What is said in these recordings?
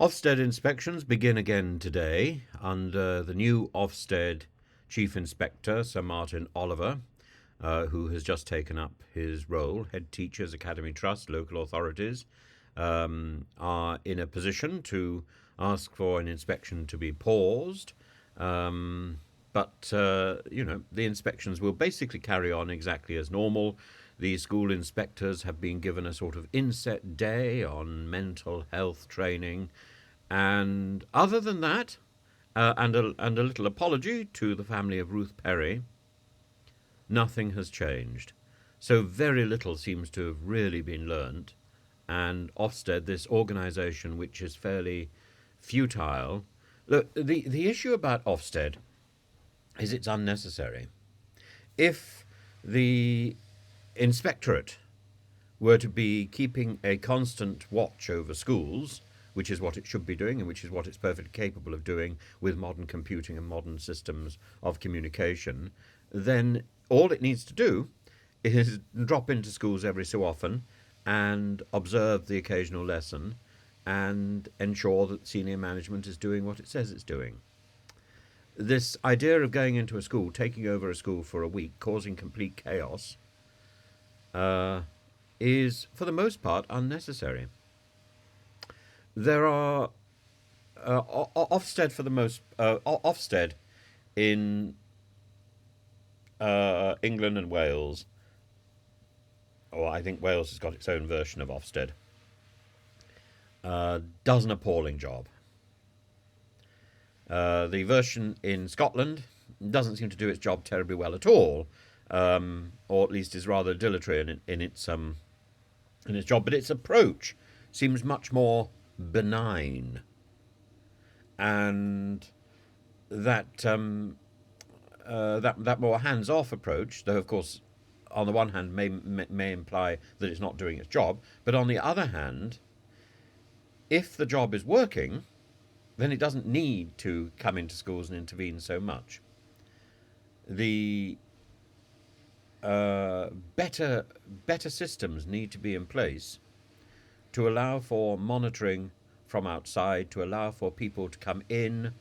OFSTED inspections begin again today under the new OFSTED Chief Inspector, Sir Martin Oliver, who has just taken up his role. Head teachers, Academy Trust, local authorities are in a position to ask for an inspection to be paused. But the inspections will basically carry on exactly as normal. The school inspectors have been given a sort of inset day on mental health training. And other than that, and a little apology to the family of Ruth Perry, nothing has changed. So very little seems to have really been learnt. And Ofsted, this organisation which is fairly futile. Look, the issue about Ofsted is it's unnecessary. If the inspectorate were to be keeping a constant watch over schools, which is what it should be doing and which is what it's perfectly capable of doing with modern computing and modern systems of communication, then all it needs to do is drop into schools every so often and observe the occasional lesson and ensure that senior management is doing what it says it's doing. This idea of going into a school, taking over a school for a week, causing complete chaos, is, for the most part, unnecessary. There are Ofsted Ofsted in England and Wales, or I think Wales has got its own version of Ofsted, does an appalling job. The version in Scotland doesn't seem to do its job terribly well at all, or at least is rather dilatory in its job. But its approach seems much more benign, and that more hands-off approach, though of course, on the one hand, may imply that it's not doing its job, but on the other hand, if the job is working, then it doesn't need to come into schools and intervene so much. The better systems need to be in place to allow for monitoring from outside, to allow for people to come in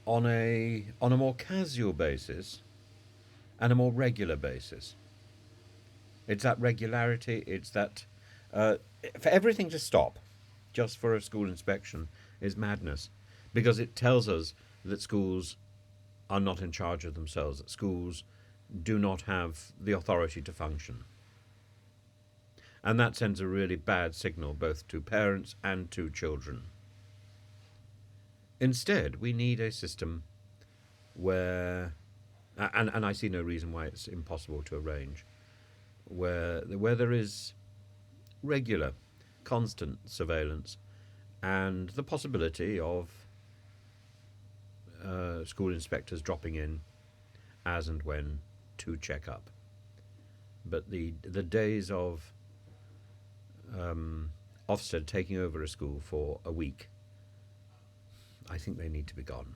on a more casual basis and a more regular basis. It's that regularity, it's that for everything to stop just for a school inspection is madness, because it tells us that schools are not in charge of themselves, that schools do not have the authority to function. And that sends a really bad signal both to parents and to children. Instead, we need a system where, and I see no reason why it's impossible to arrange, where there is regular, constant surveillance and the possibility of school inspectors dropping in as and when to check up. But the days of Ofsted taking over a school for a week, I think they need to be gone.